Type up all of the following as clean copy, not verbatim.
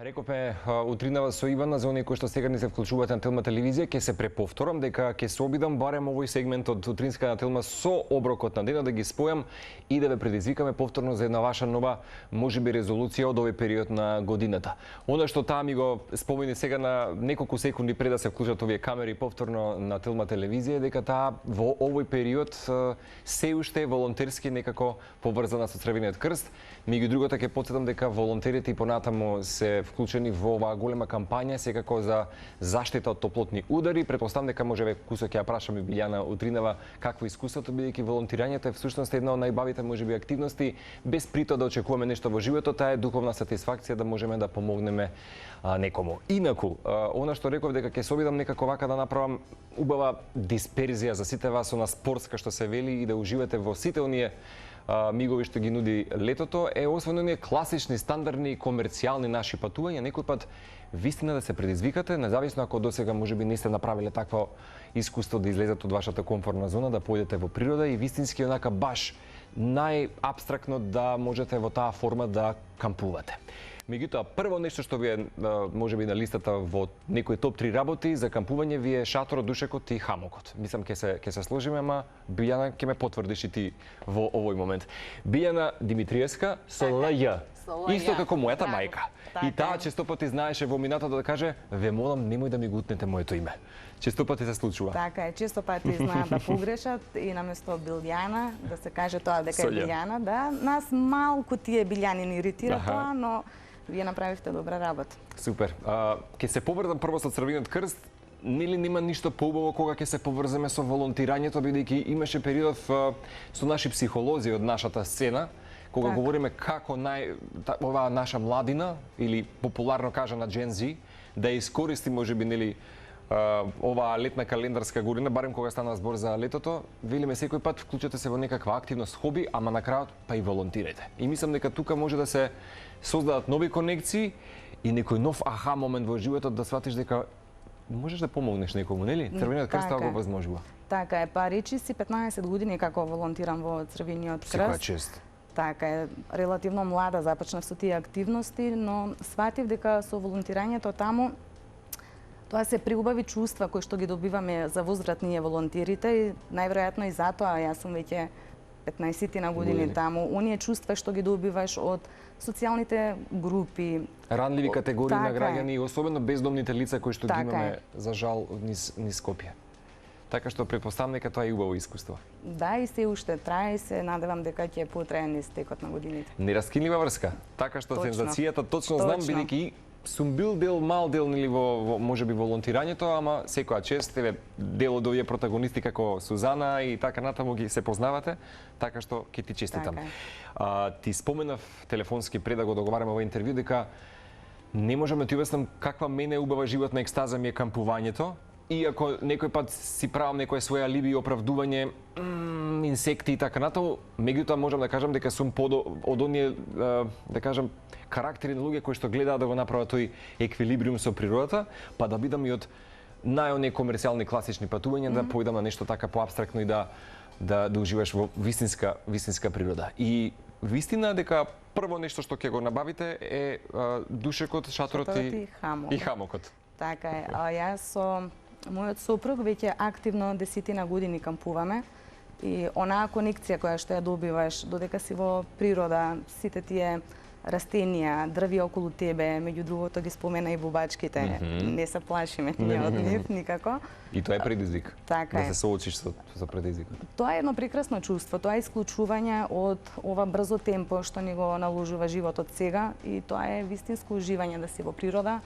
Рековме утринава со Ивана за оние кои што сега не се вклучуваат на Телма телевизија, ќе се преповторам дека ќе се обидам барем овој сегмент од утринска на Телма со оброкот на денот да ги спојам и да ве предизвикаме повторно за една ваша нова можеби резолуција од овој период на годината. Она што таа ми го спомени сега на неколку секунди пред да се вклучат овие камери повторно на Телма телевизија, дека таа во овој период се уште е волонтерски некако поврзана со Црвениот крст. Меѓу другото ќе потсетам дека волонтерите и понатаму се вклучени во оваа голема кампања секако за заштита од топлотни удари. Претпоставам дека можеме кусо ќе ја прашаме Билјана утринава какво искуството, бидејќи волонтирањето е всушност една од најбавите можеби активности, без прито да очекуваме нешто во животот, таа е духовна сатисфакција да можеме да помогнеме некому. Инаку, она што реков дека ќе се обидам некако вака да направам убава дисперзија за сите вас на спортска што се вели и да уживате во сите оние мигови што ги нуди летото, е освен оние класични, стандардни, комерцијални наши патувања, некој пат вистина да се предизвикате, независно ако досега можеби не сте направиле такво искуство да излезете од вашата комфортна зона, да појдете во природа и вистински онака баш најабстрактно да можете во таа форма да кампувате. Меѓутоа, прво нешто што ви е можеби на листата во некои топ 3 работи за кампување ви е шаторот, душекот и хамокот. Мислам ќе се сложиме, ама Билјана ќе ме потврдиш и ти во овој момент. Билјана Димитриевска со ЛЈ. Исто како мојата мајка. И таа често пати знаеше во минатото да каже: "Ве молам, немој да ми гутнете моето име." Често пати се случува. Така е, често пати знаат да погрешат и наместо Билјана да се каже тоа дека е Билјана, да. Нас малку тие Билјани ни иритира тоа, но вие направивте добра работа. Супер. Ќе се поврзам прво со Црвениот крст. Нели нема ништо поубаво кога ќе се поврземе со волонтирањето, бидејќи имаше период со наши психолози од нашата сцена, кога говориме како оваа наша младина, или популарно кажана Gen Z, да ја искористи можеби нели оваа летна календарска година, барем кога стана збор за летото, велиме секој пат вклучете се во некаква активност, хоби, ама на крајот па и волонтирајте. И мислам дека тука може да се создадат нови конекции и некој нов аха момент во животот да сватиш дека можеш да помогнеш некому, нели? Црвениот крст тоа го возможува. Така е, па речи си 15 години како волонтирам во Црвениот крст. Секоја чест. Така е, релативно млада започнав со тие активности, но сватив дека со волонтирањето таму тоа се приубави чувства кои што ги добиваме за возвратние волонтерите и најверојатно и затоа јас сум веќе 15 на години таму. Оние чувства што ги добиваш од социјалните групи, ранливи категории на граѓани, особено бездомните лица кои што ги имаме за жал низ Скопје. Така што претпоставам дека тоа е убаво искуство. Да, и се уште трае и се надевам дека ќе потрае низ текот на годините. Нераскинлива врска. Така што сензацијата точно знам, бидејќи сум бил мал дел нели во можеби волонтирањето, ама секоја чест дел од овие протагонисти како Сузана и така натаму ги се познавате, така што ќе ти честитам. Ти споменав телефонски пред да го договараме овој интервју дека не можам да ти обяснам каква мене убава животна екстаза ми е кампувањето. Иако некој пат си правам некое своја алиби и оправдување, инсекти и така натаму, меѓутоа можам да кажам дека сум од оние, да кажам, карактери на луѓе кои што гледаат да го направат тој еквилибриум со природата, па да бидам и од најоние комерцијални класични патувања, да појдам на нешто така поабстрактно и да уживаш во вистинска природа. И вистина дека прво нешто што ќе го набавите е душекот, шаторот и хамокот. Така е. Јас со мојот сопруг веќе активно 10 години кампуваме и онаа конекција која што ја добиваш додека си во природа, сите тие растенија, дрви околу тебе, меѓу другото ги спомена и бубачките, не се плашиме ние од нив никако. И тоа е предизвик, така да се соочиш со предизвикот. Тоа е едно прекрасно чувство, тоа е исклучување од ова брзо темпо што ни го наложува животот сега и тоа е вистинско уживање да си во природа,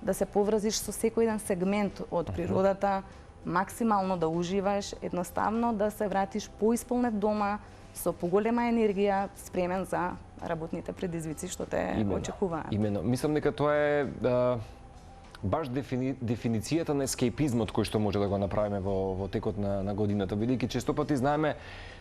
да се поврзиш со секој еден сегмент од природата, максимално да уживаш, едноставно да се вратиш поисполнет дома, со поголема енергија, спремен за работните предизвици што те очекуваат. Имено. Мислам дека тоа е баш дефиницијата на ескейпизмот кој што може да го направиме во текот на годината, бидејќи често пати знаеме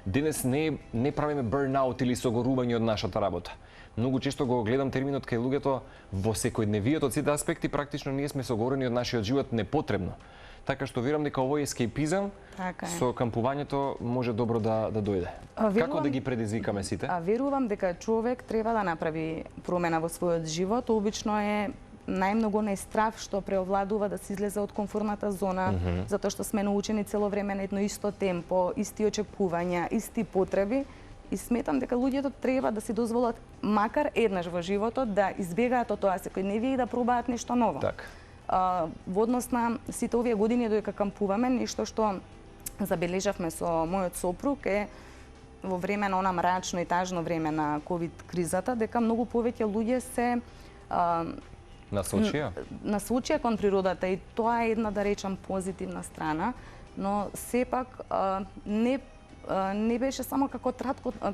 денес не правиме бърнаут или согорување од нашата работа. Многу често го гледам терминот кај луѓето во секојдневиот од сите аспекти, практично ние сме согорени од нашиот живот непотребно. Така што верувам дека овој ескейпизам со кампувањето може добро да дојде. Како да ги предизвикаме сите? Верувам дека човек треба да направи промена во својот живот. Обично е најмногу на страв што преовладува да се излезе од комфортната зона, затоа што сме научени цело време на едно исто темпо, исти очекувања, исти потреби. И сметам дека луѓето треба да си дозволат макар еднаш во животот да избегаат од тоа секој дневие и да пробаат нешто ново. Так. Во однос на сите овие години додека кампуваме, нешто што забележавме со мојот сопруг е во време на она мрачно и тажно време на ковид кризата, дека многу повеќе луѓе се насочија кон природата и тоа е една, да речам, позитивна страна, но сепак не беше само како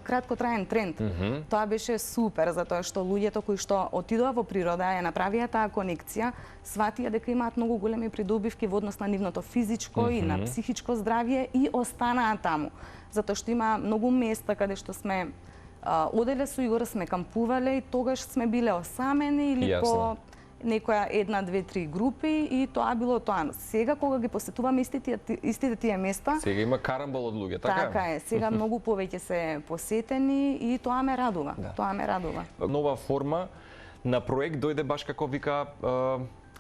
краткотраен тренд. Тоа беше супер, затоа што луѓето кои што отидоа во природа, ја направија таа конекција, сватија дека имаат многу големи придобивки во однос на нивното физичко и на психичко здравје и останаа таму. Затоа што има многу места каде што сме оделе со Игор, сме кампувале и тогаш сме биле осамени или по некоја една, две, три групи и тоа било тоа. Сега кога ги посетуваме истите тие места, сега има карамбол од луѓе, така? Така е. Сега многу повеќе се посетени и тоа ме радува. Тоа ме радува. Нова форма на проект дојде баш како вика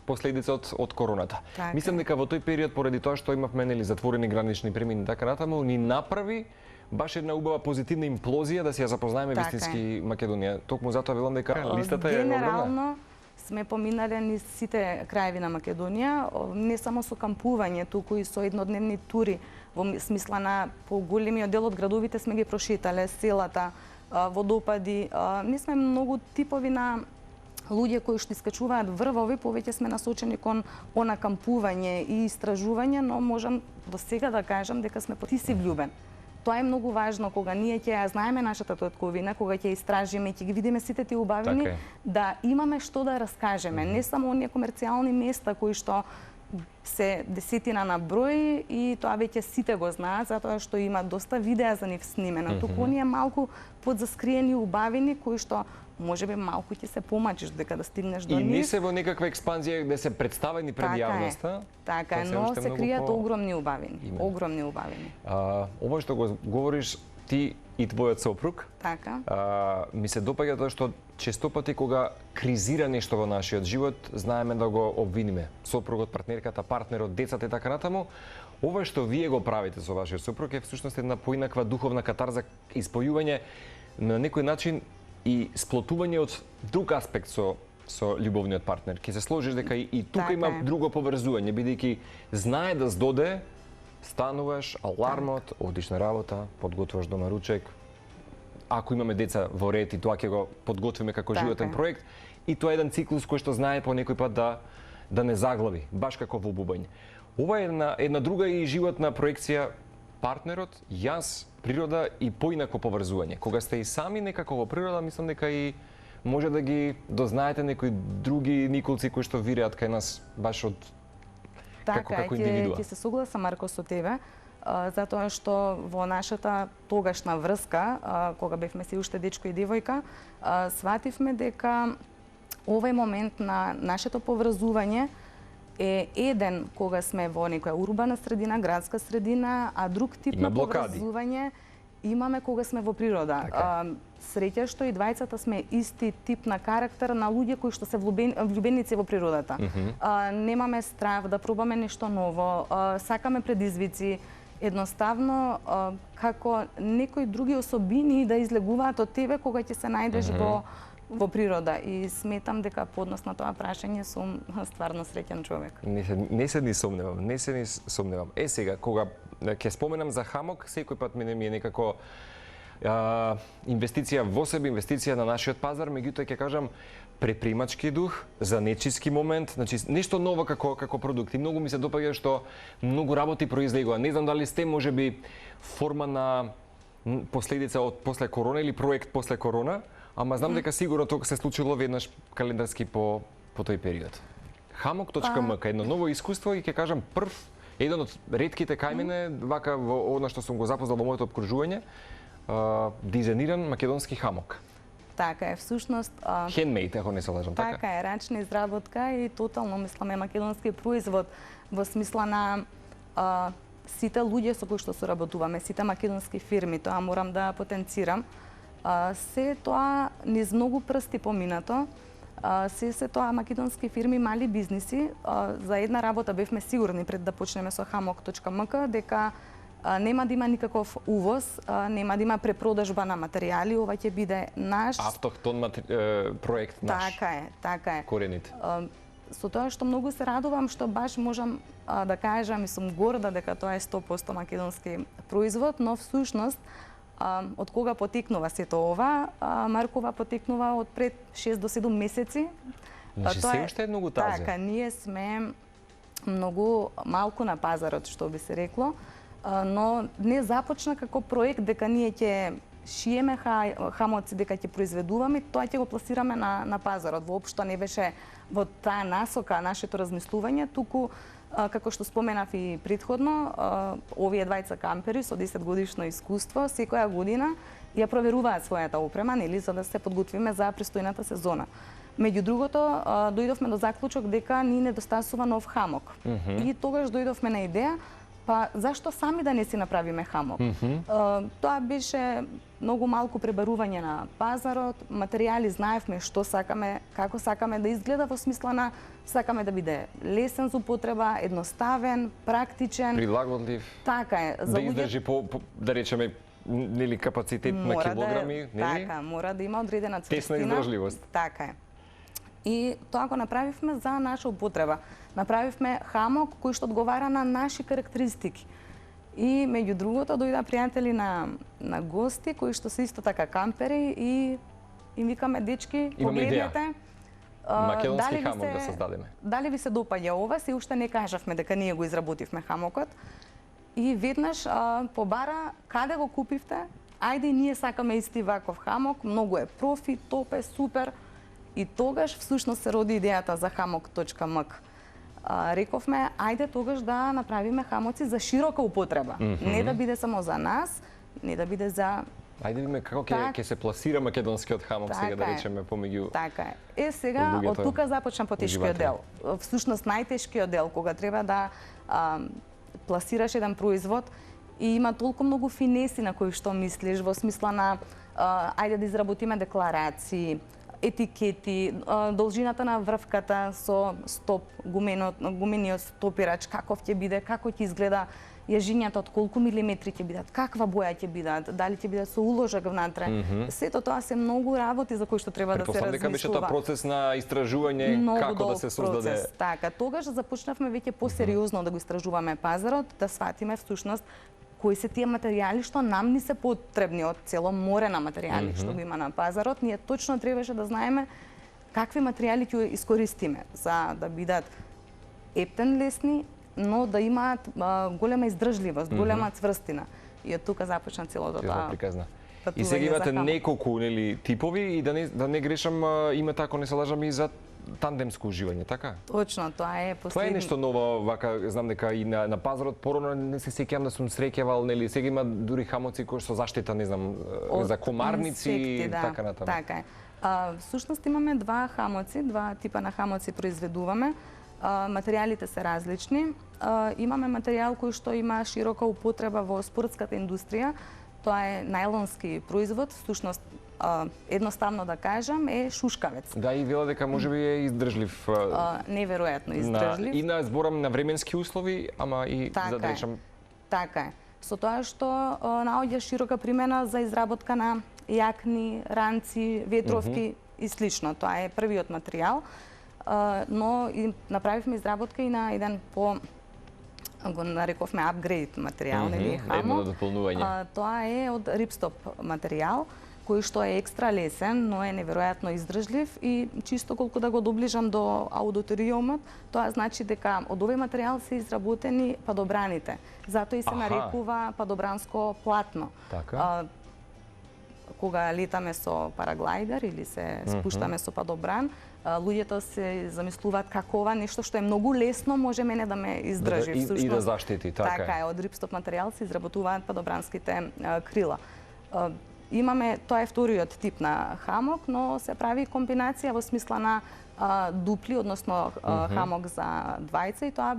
последица од короната. Така. Мислам дека во тој период, поради тоа што имавме затворени гранични премини така натаму, ни направи баш една убава позитивна имплозија да се ја запознаеме вистински Македонија. Токму затоа велам дека листата е огромна. Генерално сме поминале низ сите краеви на Македонија, не само со кампување, туку и со еднодневни тури, во смисла на поголемиот дел од градовите сме ги прошетале, селата, водопади. Ние сме многу типови на луѓе кои што искачуваат врвови, повеќе сме насочени кон она кампување и истражување, но можам до сега да кажам дека сме ти си влюбен. Тоа е многу важно кога ние ќе ја знаеме нашата татковина, кога ќе истражиме, ќе ги видиме сите тие убавини, да имаме што да раскажеме, не само оние комерцијални места кои што се десетина на број и тоа веќе сите го знаат, затоа што има доста видеа за нив снимено. Туку оние малку подзаскриени убавини кои што можеби малку ќе се помачиш дека да стигнеш до нив. И не се во некаква експанзија да се представени пред јавноста. Така е, но се кријат огромни убавини. Огромни убавини. Ова што го говориш ти и твојот сопруг, така. Ми се допаѓа тоа што често пати кога кризира нешто во нашиот живот, знаеме да го обвиниме. Сопругот, партнерката, партнерот, децата и така натаму. Ова што вие го правите со вашиот сопруг е всушност една поинаква духовна катарза, испојување на некој начин и сплотување од друг аспект со љубовниот партнер. Ке се сложиш дека и тука има друго поврзување, бидејќи знае да здоде, стануваш, алармот, одиш на работа, подготвуваш дома ручек. Ако имаме деца во ред и тоа ќе го подготвиме како животен проект, и тоа е еден циклус кој што знае по некој пат да не заглави, баш како во бубање. Ова е една друга и животна проекција, партнерот, јас, природа и поинако поврзување. Кога сте и сами некако во природа, мислам дека и може да ги дознаете некои други николци кои што виреат кај нас баш од како индивидуа. Ќе се согласам, Марко, со тебе, затоа што во нашата тогашна врска, кога бевме си уште дечко и девојка, свативме дека овој момент на нашето поврзување е еден кога сме во некоја урбана средина, градска средина, а друг тип на поврзување имаме кога сме во природа. Среќа што и двајцата сме исти тип на карактер на луѓе кои што се влюбеници во природата. Немаме страв да пробаме нешто ново, сакаме предизвици, едноставно како некои други особини да излегуваат од тебе кога ќе се најдеш во природа, и сметам дека по однос на тоа прашање сум стварно среќен човек. Не се ни сомневам. Сега, кога ќе споменам за хамок, секој пат ми е некако инвестиција во себе, инвестиција на нашиот пазар, меѓутоа ќе кажам предпримачки дух, занечиски момент, значи нешто ново како продукт. И многу ми се допаѓа што многу работи произлегува. Не знам дали сте можеби форма на последица од после корона или проект после корона, ама знам дека сигурно тоа се случило веднаш календарски по тој период. Hammock.mk, едно ново искуство и ќе кажам еден од ретките кај мене, вака во она што сум го запознал во моето обкружување, дизајниран македонски хамок. Така е, всушност... Хендмейд, ако не се лажам, така? Така е, рачна изработка и тотално, мислам, македонски производ во смисла на сите луѓе со кои што соработуваме, сите македонски фирми, тоа морам да потенцирам. Се тоа низ многу прсти поминато, се тоа македонски фирми, мали бизниси. За една работа бевме сигурни пред да почнеме со hamok.mk дека нема да има никаков увоз, нема да има препродажба на материјали, ова ќе биде наш автохтон проект наш. Така е. Корените. Со тоа што многу се радувам што баш можам да кажам и сум горда дека тоа е 100% македонски производ, но всушност од кога потекнува сето ова? Маркова потекнува од пред 6 до 7 месеци. Значи се уште е многу тазе. Така, ние сме многу малку на пазарот, што би се рекло, но не започна како проект дека ние ќе шиеме хамоци, дека ќе произведуваме, тоа ќе го пласираме на пазарот. Воопшто не беше во таа насока нашето размислување, туку како што споменав и претходно, овие двајца кампери со 10 годишно искуство секоја година ја проверуваат својата опрема, нели, за да се подготвиме за престојната сезона. Меѓу другото, дојдовме до заклучок дека ни недостасува нов хамок. И тогаш дојдовме на идеја, па зашто сами да не си направиме хамок? Тоа беше многу малку пребарување на пазарот, материјали знаевме што сакаме, како сакаме да изгледа, во смисла на сакаме да биде лесен за употреба, едноставен, практичен, прилагодлив. Така е. Да издржи да речеме нели капацитет на килограми, нели? Така, мора да има одредена цврстина. Тесна издржливост. Така е. И тоа го направивме за наша употреба. Направивме хамок кој што одговара на наши карактеристики. И меѓу другото дојда пријатели на гости кои што се исто така кампери и им викаме дечки, погледнете. Македонски хамок да создадеме. Дали ви се допаѓа ова? Се уште не кажавме дека ние го изработивме хамокот. И веднаш побара каде го купивте? Ајде ние сакаме исти ваков хамок, многу е профи, топ е, супер. И тогаш всушност се роди идејата за hamok.mk. Рековме, ајде тогаш да направиме хамоци за широка употреба. Не да биде само за нас, не да биде за... Ајде видиме како ќе се пласира македонскиот хамок сега да речеме помеѓу. Така е. Сега од тука започна потешкиот дел. Всушност најтешкиот дел кога треба да пласираш еден производ и има толку многу финеси на кои што мислиш во смисла на ајде да изработиме декларации, етикети, должината на врвката со стоп, гумениот стопирач, каков ќе биде, како ќе изгледа јажињата, од колку милиметри ќе бидат, каква боја ќе бидат, дали ќе бидат со уложак внатре. Сето тоа се многу работи за кои што треба да се размислува. Дека беше тоа процес на истражување како да се создаде. Така, тогаш започнавме веќе посериозно да го истражуваме пазарот, да сватиме всушност кои се тие материјали што нам ни се потребни од цело море на материјали што го има на пазарот. Ние точно требаше да знаеме какви материјали ќе искористиме за да бидат ептен, лесни, но да имаат голема издржливост, голема цврстина. И од тука започна целото тоа. И сега имате неколку нели типови и да не грешам, имате, ако не се лажам, и за тандемско уживање, така? Точно, тоа е последни. Тоа е нешто ново, вака знам дека и на пазарот порано не се сеќавам да сум среќавал, нели сега има дури хамоци кои со заштита, не знам, за комарници и така натаму. Така е. Всушност имаме два хамоци, два типа на хамоци произведуваме. Материјалите се различни. Имаме материјал кој што има широка употреба во спортската индустрија. Тоа е најлонски производ, всушност едноставно да кажам, е шушкавец. Да, и вела дека можеби е издржлив. Неверојатно издржлив. И на зборам на временски услови, ама и за да речам. Така е. Со тоа што наоѓа широка примена за изработка на јакни, ранци, ветровки и слично. Тоа е првиот материјал. Но направивме изработка и на еден го нарековме апгрейд материјал, нели, хамок. Едно дополнување. Тоа е од рипстоп материјал, кој што е екстра лесен, но е неверојатно издржлив и чисто колку да го доближам до аудиториумот, тоа значи дека од овој материјал се изработени падобраните. Затоа и се нарекува падобранско платно. Така. Кога летаме со параглайдер или се спуштаме со падобран, луѓето се замислуваат како ова нешто што е многу лесно може мене да ме издржи всушност. И да заштити, така. Така е, од рипстоп материјал се изработуваат падобранските крила. Имаме, тоа е вториот тип на хамок, но се прави комбинација во смисла на дупли, односно хамок за двајца и тоа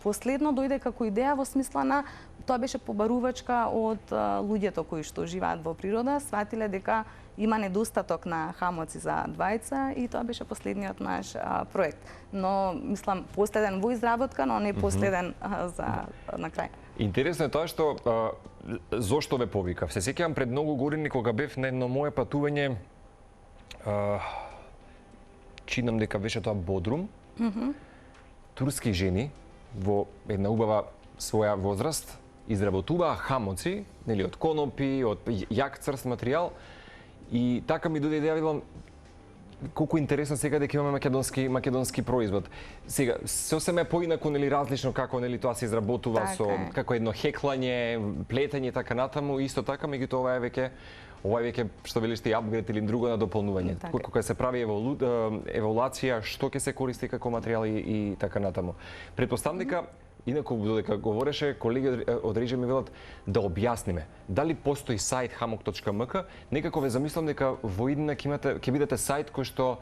последно дојде како идеја во смисла на тоа беше побарувачка од луѓето кои што живеат во природа, сватиле дека има недостаток на хамоци за двајца и тоа беше последниот наш проект. Но мислам последен во изработка, но не последен за на крај. Интересно е тоа што зошто ве повикав. Се сеќавам пред многу години кога бев на едно мое патување, чинам дека беше тоа Бодрум. Турски жени во една убава своја возраст изработуваа хамоци, нели, од конопи, од јак црст материјал, и така ми дојде идеја, велам, колку интересно сега дека имаме македонски производ. Сега сосем е поинаку, нели, различно како, нели, тоа се изработува со како едно хеклање, плетење и така натаму, исто така, меѓутоа ова е веќе што велиш ти апгрейд или друго на дополнување. Кога се прави еволуација, што ќе се користи како материјал и така натаму. Предпоставам дека инаку додека говореше, колеги од Рижа ми велат да објасниме дали постои сајт hammock.mk. Некако ве замислам дека во иднина ќе бидете сајт кој што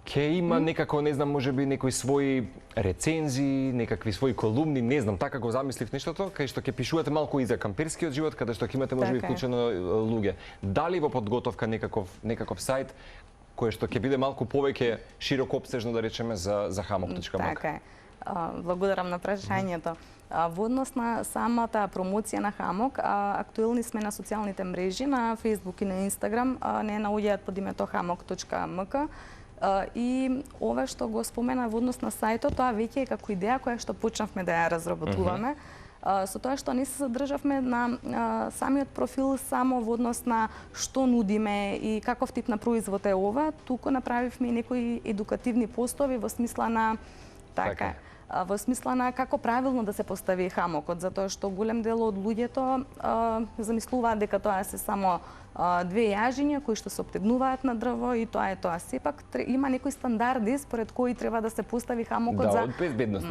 ќе има некако, не знам, можеби некои своји рецензии, некакви своји колумни, не знам, така го замислив нештото, кај што ќе пишувате малку и за камперскиот живот, каде што ќе имате можеби вклучено луѓе. Дали во подготовка некаков сајт кој што ќе биде малку повеќе широко опсежно, да речеме, за hammock.mk? Така е. Благодарам на прашањето. Во однос на самата промоција на Хамок, актуелни сме на социјалните мрежи, на Facebook и на Instagram, не наоѓаат под името hammock.mk. И ова што го спомена во однос на сајтот, тоа веќе е како идеја која што почнавме да ја разработуваме. Со тоа што не се задржавме на самиот профил само во однос на што нудиме и каков тип на производ е ова, туку направивме и некои едукативни постови во смисла на во смисла на како правилно да се постави хамокот, затоа што голем дел од луѓето замислуваат дека тоа се само две јажиња кои што се оптегнуваат на дрво и тоа е тоа. Сепак има некои стандарди според кои треба да се постави хамокот за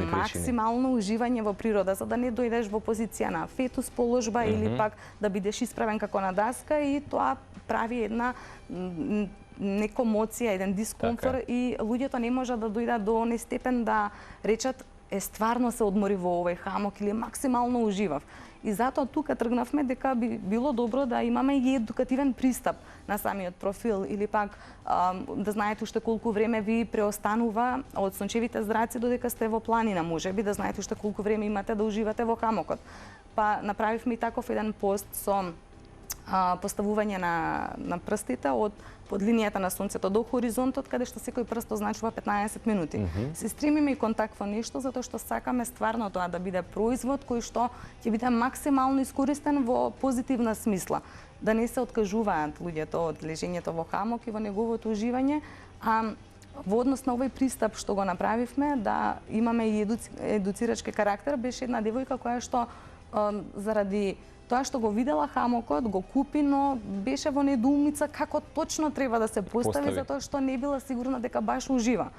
максимално уживање во природа, за да не дојдеш во позиција на фетус положба или пак да бидеш исправен како на даска, и тоа прави една некомоција, еден дискомфорт, и луѓето не можат да дојдат до оној степен да речат стварно се одмори во овој хамок или максимално уживав. И затоа тука тргнавме дека би било добро да имаме и едукативен пристап на самиот профил, или пак да знаете уште колку време ви преостанува од сончевите зраци додека сте во планина, можеби да знаете уште колку време имате да уживате во хамокот. Па направивме и таков еден пост со поставување на прстите под линијата на сонцето до хоризонтот, каде што секој прст означува 15 минути. Се стремиме и кон такво нешто, затоа што сакаме стварно тоа да биде производ кој што ќе биде максимално искористен во позитивна смисла. Да не се откажуваат луѓето од лежењето во хамок и во неговото уживање, а во однос на овој пристап што го направивме, да имаме и едуцирачки карактер, беше една девојка која што заради тоа што го видела хамокот, го купи, но беше во недоумица како точно треба да се постави, затоа што не била сигурна дека баш ужива.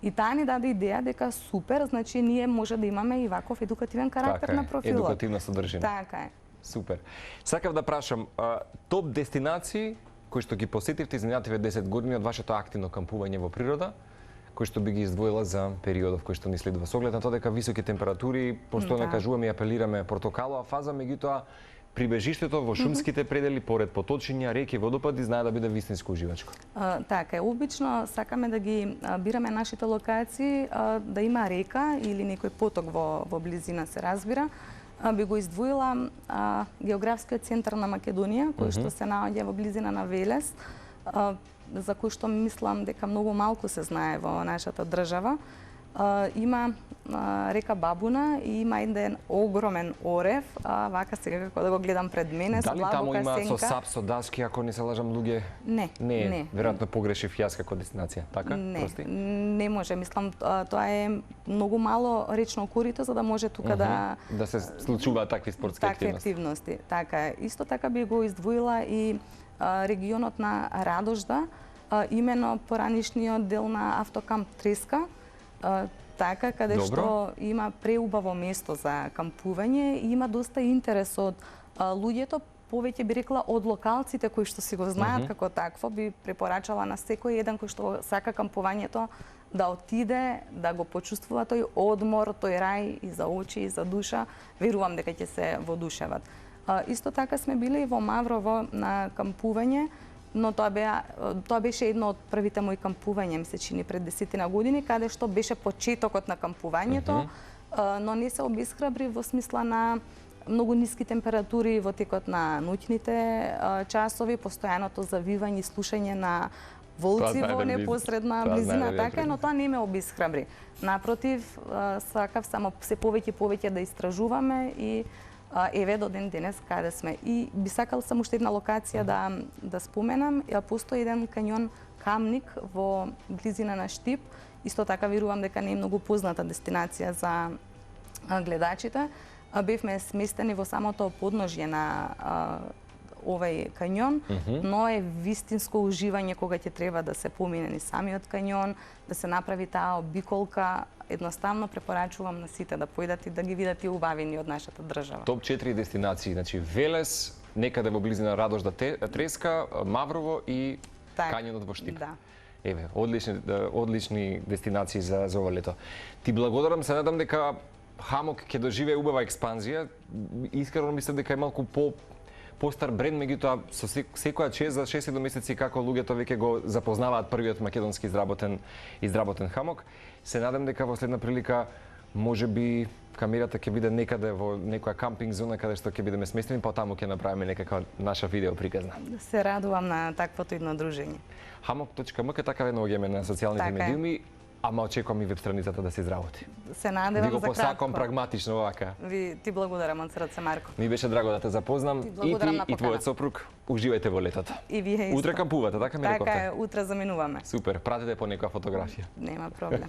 И таа ни даде идеја дека супер, значи ние може да имаме и ваков едукативен карактер на профилот. Едукативна содржина. Така е. Супер. Сакав да прашам, топ дестинации кои што ги посетивте изминативе 10 години од вашето активно кампување во природа, кои што би ги издвоила за периодов кој што ни следува, со оглед на тоа дека високи температури, постојано кажуваме и апелираме портокалова фаза, меѓутоа прибежиштето во шумските предели поред поточиња, реки, водопади знае да биде вистинско уживачко. Така е, обично сакаме да ги бираме нашите локации, да има река или некој поток во близина, се разбира. Би го издвоила географскиот центар на Македонија, кој што се наоѓа во близина на Велес, за кој што мислам дека многу малку се знае во нашата држава. Има река Бабуна и има еден огромен орев, вака сега како да го гледам пред мене, со длабока сенка. Дали таму има со сап, со даски, ако не се лажам, луѓе? Не. Веројатно погрешив јас како дестинација, така? Не може, мислам, тоа е многу мало речно корито за да може тука да се случуваат такви спортски активности. Така е. Исто така би го издвоила и регионот на Радожда, имено поранишниот дел на автокамп Треска, така, каде што има преубаво место за кампување и има доста интерес од луѓето, повеќе би рекла од локалците кои што си го знаат како такво, би препорачала на секој еден кој што сака кампувањето да отиде, да го почувствува тој одмор, тој рај и за очи и за душа, верувам дека ќе се водушеват. Исто така сме били во Маврово на кампување, но тоа беше едно од првите мои кампувања, ми се чини пред 10 години, каде што беше почетокот на кампувањето, но не се обесхрабри во смисла на многу ниски температури во текот на ноќните часови, постојаното завивање и слушање на волци во непосредна близина, така, но тоа не ме обесхрабри. Напротив, сакав само се повеќе и повеќе да истражуваме и еве до ден денес каде сме. И би сакал само уште една локација да споменам. Постои еден кањон Камник во близина на Штип. Исто така верувам дека не е многу позната дестинација за гледачите. Бевме сместени во самото подножје на овај кањон, но е вистинско уживање кога ќе треба да се помине низ самиот кањон, да се направи таа обиколка. Едноставно препорачувам на сите да појдат и да ги видат и убавини од нашата држава. Топ 4 дестинации, значи Велес, некаде во близина Радожда Треска, Маврово и кањонот во Штип. Да. Еве, одлични дестинации за ова лето. Ти благодарам, се надам дека Хамок ќе доживее убава експанзија. Искрено мислам дека е малку постар бренд, меѓутоа со секоја чест за 6-7 месеци како луѓето веќе го запознаваат првиот македонски изработен хамок. Се надам дека во следна прилика можеби камерата ќе биде некаде во некоја кампинг зона каде што ќе бидеме сместени, па таму ќе направиме некаква наша видео приказна. Се радувам на таквото едно дружење. Hamok.mk така вено ги на социјалните медиуми. Ама очекувам и веб страницата да се изработи. Се надевам за кратко. Ви го посакам прагматично овака. Ти благодарам од срце, Марко. Ми беше драго да те запознам. И ти и твојот сопруг. Уживајте во летото. И вие исто. Утре кампувате, така ми рековте? Така е, утре заминуваме. Супер, пратете по некоја фотографија. Нема проблем.